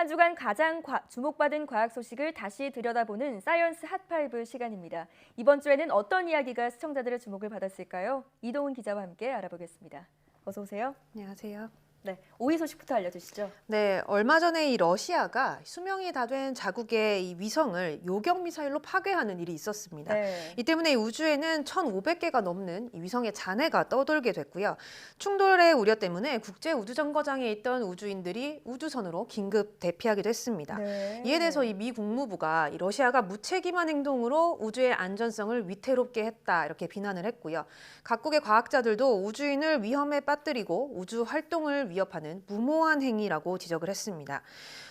한 주간 가장 주목받은 과학 소식을 다시 들여다보는 사이언스 핫5 시간입니다. 이번 주에는 어떤 이야기가 시청자들의 주목을 받았을까요? 이동훈 기자와 함께 알아보겠습니다. 어서 오세요. 안녕하세요. 네, 5위 소식부터 알려주시죠. 네, 얼마 전에 이 러시아가 수명이 다 된 자국의 이 위성을 요격 미사일로 파괴하는 일이 있었습니다. 네. 이 때문에 우주에는 1,500개가 넘는 이 위성의 잔해가 떠돌게 됐고요. 충돌의 우려 때문에 국제 우주정거장에 있던 우주인들이 우주선으로 긴급 대피하기도 했습니다. 네. 이에 대해서 이 미 국무부가 이 러시아가 무책임한 행동으로 우주의 안전성을 위태롭게 했다 이렇게 비난을 했고요. 각국의 과학자들도 우주인을 위험에 빠뜨리고 우주 활동을 위협하는 무모한 행위라고 지적을 했습니다.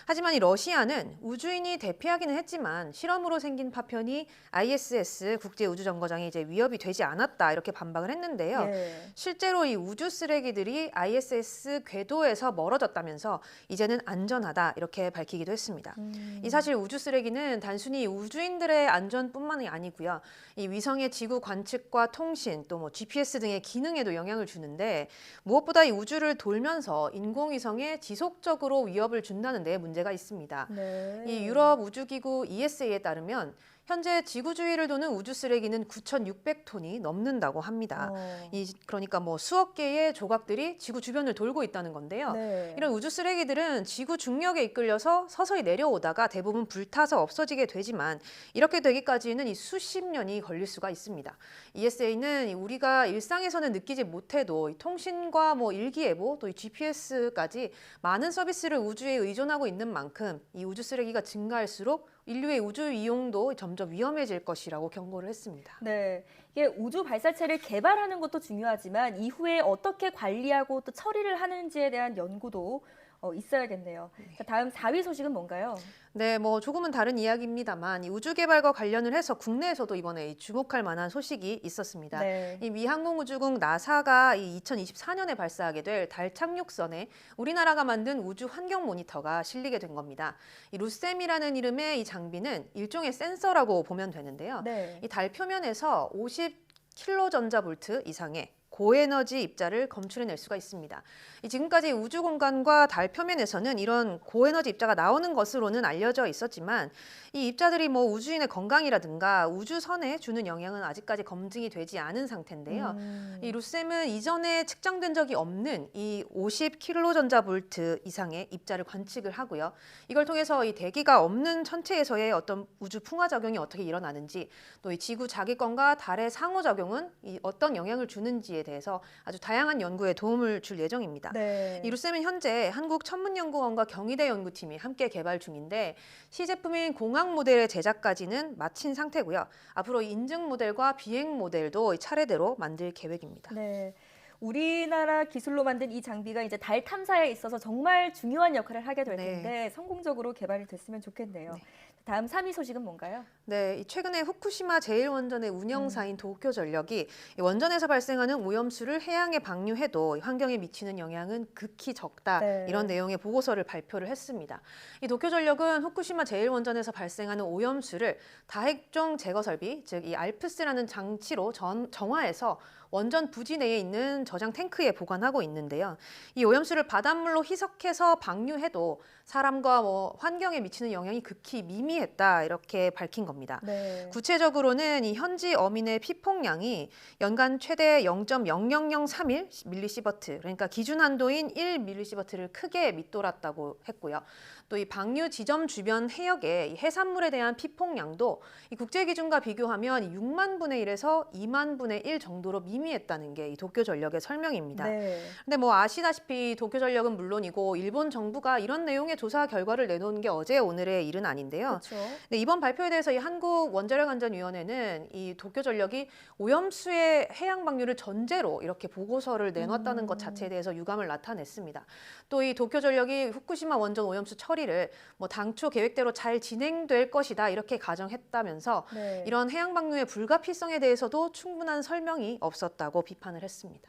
하지만 이 러시아는 우주인이 대피하기는 했지만 실험으로 생긴 파편이 ISS 국제우주정거장에 이제 위협이 되지 않았다 이렇게 반박을 했는데요. 예. 실제로 이 우주 쓰레기들이 ISS 궤도에서 멀어졌다면서 이제는 안전하다 이렇게 밝히기도 했습니다. 이 사실 우주 쓰레기는 단순히 우주인들의 안전뿐만이 아니고요. 이 위성의 지구 관측과 통신 또 뭐 GPS 등의 기능에도 영향을 주는데 무엇보다 이 우주를 돌면서 인공위성에 지속적으로 위협을 준다는 데 문제가 있습니다. 네. 이 유럽 우주기구 ESA에 따르면 현재 지구 주위를 도는 우주 쓰레기는 9,600톤이 넘는다고 합니다. 그러니까 뭐 수억 개의 조각들이 지구 주변을 돌고 있다는 건데요. 네. 이런 우주 쓰레기들은 지구 중력에 이끌려서 서서히 내려오다가 대부분 불타서 없어지게 되지만 이렇게 되기까지는 이 수십 년이 걸릴 수가 있습니다. ESA는 우리가 일상에서는 느끼지 못해도 이 통신과 뭐 일기예보 또 이 GPS까지 많은 서비스를 우주에 의존하고 있는 만큼 이 우주 쓰레기가 증가할수록 인류의 우주 이용도 점점 위험해질 것이라고 경고를 했습니다. 네, 이게 우주 발사체를 개발하는 것도 중요하지만 이후에 어떻게 관리하고 또 처리를 하는지에 대한 연구도 있어야겠네요. 자, 다음 4위 소식은 뭔가요? 네, 뭐 조금은 다른 이야기입니다만 이 우주 개발과 관련을 해서 국내에서도 이번에 주목할 만한 소식이 있었습니다. 네. 이 미 항공우주국 나사가 이 2024년에 발사하게 될 달 착륙선에 우리나라가 만든 우주 환경 모니터가 실리게 된 겁니다. 이 루셈이라는 이름의 이 장비는 일종의 센서라고 보면 되는데요. 네. 이 달 표면에서 50kJ 전자볼트 이상의 고에너지 입자를 검출해낼 수가 있습니다. 지금까지 우주 공간과 달 표면에서는 이런 고에너지 입자가 나오는 것으로는 알려져 있었지만 이 입자들이 뭐 우주인의 건강이라든가 우주선에 주는 영향은 아직까지 검증이 되지 않은 상태인데요. 이 루셈은 이전에 측정된 적이 없는 이 50kJ 전자볼트 이상의 입자를 관측을 하고요. 이걸 통해서 이 대기가 없는 천체에서의 어떤 우주 풍화 작용이 어떻게 일어나는지 또 이 지구 자기권과 달의 상호작용은 어떤 영향을 주는지에 대해서 아주 다양한 연구에 도움을 줄 예정입니다. 네. 이 루셈은 현재 한국천문연구원과 경희대 연구팀이 함께 개발 중인데 시제품인 공학 모델의 제작까지는 마친 상태고요. 앞으로 인증 모델과 비행 모델도 차례대로 만들 계획입니다. 네. 우리나라 기술로 만든 이 장비가 이제 달 탐사에 있어서 정말 중요한 역할을 하게 될 텐데 성공적으로 개발이 됐으면 좋겠네요. 네. 다음 3위 소식은 뭔가요? 네, 최근에 후쿠시마 제1원전의 운영사인 도쿄전력이 원전에서 발생하는 오염수를 해양에 방류해도 환경에 미치는 영향은 극히 적다. 네. 이런 내용의 보고서를 발표를 했습니다. 이 도쿄전력은 후쿠시마 제1원전에서 발생하는 오염수를 다핵종 제거 설비, 즉 이 알프스라는 장치로 정화해서 원전 부지 내에 있는 저장 탱크에 보관하고 있는데요. 이 오염수를 바닷물로 희석해서 방류해도 사람과 환경에 미치는 영향이 극히 미미했다 이렇게 밝힌 겁니다. 네. 구체적으로는 이 현지 어민의 피폭량이 연간 최대 0.00031 밀리시버트, 그러니까 기준 한도인 1 밀리시버트를 크게 밑돌았다고 했고요. 또 이 방류 지점 주변 해역의 이 해산물에 대한 피폭량도 이 국제 기준과 비교하면 6만 분의 1에서 2만 분의 1 정도로 미미했다는 게 이 도쿄전력의 설명입니다. 네. 근데 뭐 아시다시피 도쿄전력은 물론이고 일본 정부가 이런 내용의 조사 결과를 내놓은 게 어제 오늘의 일은 아닌데요. 그렇죠. 네, 이번 발표에 대해서 이 한국원자력안전위원회는 이 도쿄전력이 오염수의 해양 방류를 전제로 이렇게 보고서를 내놨다는 것 자체에 대해서 유감을 나타냈습니다. 또 이 도쿄전력이 후쿠시마 원전 오염수 처리를 뭐 당초 계획대로 잘 진행될 것이다 이렇게 가정했다면서 네. 이런 해양 방류의 불가피성에 대해서도 충분한 설명이 없었다고 비판을 했습니다.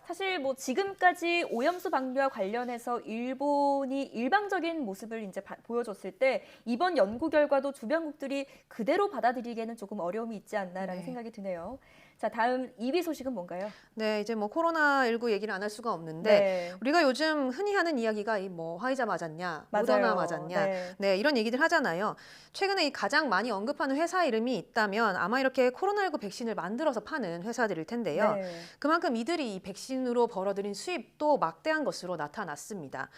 사실 뭐 지금까지 오염수 방류와 관련해서 일본이 일방적인 모습을 이제 보여줬을 때 이번 연구 결과도 주변국들이 그대로 받아들이기에는 조금 어려움이 있지 않나라는 생각이 드네요. 자, 다음 2위 소식은 뭔가요? 네, 이제 뭐 코로나19 얘기를 안 할 수가 없는데 네. 우리가 요즘 흔히 하는 이야기가 이 뭐 화이자 맞았냐, 모더나 맞아요. 맞았냐, 네. 네, 이런 얘기들 하잖아요. 최근에 이 가장 많이 언급하는 회사 이름이 있다면 아마 이렇게 코로나19 백신을 만들어서 파는 회사들일 텐데요. 네. 그만큼 이들이 이 백신으로 벌어들인 수입도 막대한 것으로 나타났습니다.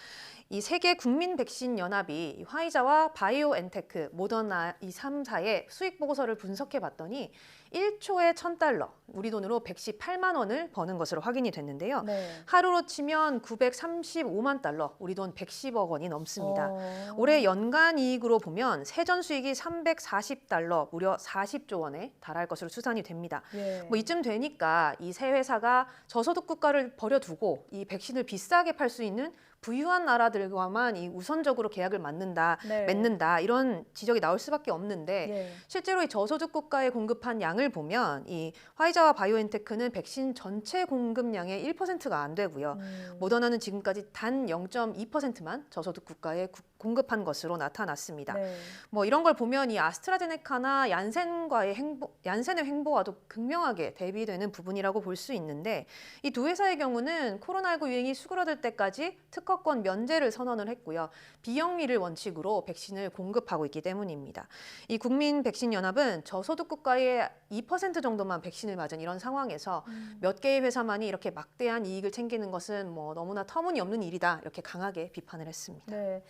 이 세계 국민 백신 연합이 이 화이자와 바이오엔테크, 모더나 이 3사의 수익 보고서를 분석해 봤더니 1초에 1,000달러, 우리 돈으로 118만 원을 버는 것으로 확인이 됐는데요. 네. 하루로 치면 935만 달러, 우리 돈 110억 원이 넘습니다. 올해 연간 이익으로 보면 세전 수익이 340달러, 무려 40조 원에 달할 것으로 추산이 됩니다. 예. 뭐 이쯤 되니까 이 세 회사가 저소득 국가를 버려두고 이 백신을 비싸게 팔 수 있는 부유한 나라들과만 이 우선적으로 계약을 네. 맺는다 이런 지적이 나올 수밖에 없는데 예. 실제로 이 저소득 국가에 공급한 양을 보면 이 화이자와 바이오엔테크는 백신 전체 공급량의 1%가 안 되고요. 모더나는 지금까지 단 0.2%만 저소득 국가에 공급한 것으로 나타났습니다. 네. 뭐 이런 걸 보면 이 아스트라제네카나 얀센의 행보와도 극명하게 대비되는 부분이라고 볼 수 있는데 이 두 회사의 경우는 코로나19 유행이 수그러들 때까지 특허권 면제를 선언을 했고요. 비영리를 원칙으로 백신을 공급하고 있기 때문입니다. 이 국민백신연합은 저소득 국가의 2% 정도만 백신을 맞은 이런 상황에서 몇 개의 회사만이 이렇게 막대한 이익을 챙기는 것은 뭐 너무나 터무니없는 일이다 이렇게 강하게 비판을 했습니다. 네.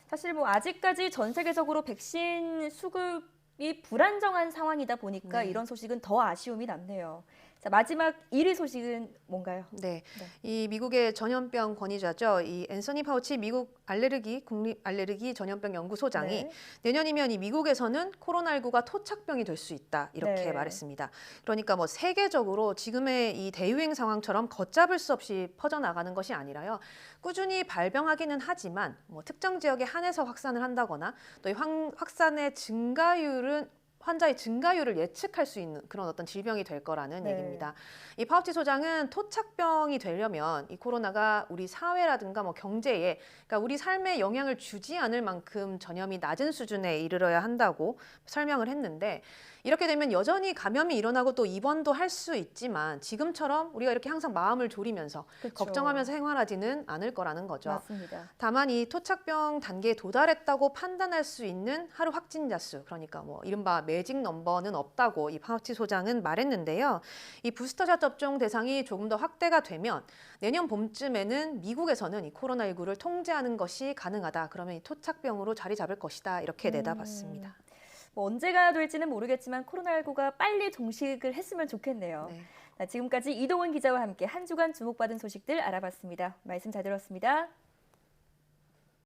사실 뭐 아직까지 전 세계적으로 백신 수급이 불안정한 상황이다 보니까 네. 이런 소식은 더 아쉬움이 남네요. 자, 마지막 1위 소식은 뭔가요? 네, 이 미국의 전염병 권위자죠. 이 앤서니 파우치 미국 국립 알레르기 전염병 연구소장이 네. 내년이면 이 미국에서는 코로나19가 토착병이 될 수 있다 이렇게 네. 말했습니다. 그러니까 뭐 세계적으로 지금의 이 대유행 상황처럼 걷잡을 수 없이 퍼져나가는 것이 아니라요. 꾸준히 발병하기는 하지만 뭐 특정 지역에 한해서 확산을 한다거나 또 이 확산의 환자의 증가율을 예측할 수 있는 그런 어떤 질병이 될 거라는 네. 얘기입니다. 이 파우치 소장은 토착병이 되려면 이 코로나가 우리 사회라든가 뭐 경제에, 그러니까 우리 삶에 영향을 주지 않을 만큼 전염이 낮은 수준에 이르러야 한다고 설명을 했는데, 이렇게 되면 여전히 감염이 일어나고 또 입원도 할 수 있지만 지금처럼 우리가 이렇게 항상 마음을 졸이면서 그렇죠. 걱정하면서 생활하지는 않을 거라는 거죠. 맞습니다. 다만 이 토착병 단계에 도달했다고 판단할 수 있는 하루 확진자 수, 그러니까 뭐 이른바 매직 넘버는 없다고 이 파우치 소장은 말했는데요. 이 부스터샷 접종 대상이 조금 더 확대가 되면 내년 봄쯤에는 미국에서는 이 코로나19를 통제하는 것이 가능하다. 그러면 이 토착병으로 자리 잡을 것이다. 이렇게 내다봤습니다. 뭐 언제가 될지는 모르겠지만 코로나19가 빨리 종식을 했으면 좋겠네요. 네. 자, 지금까지 이동훈 기자와 함께 한 주간 주목받은 소식들 알아봤습니다. 말씀 잘 들었습니다.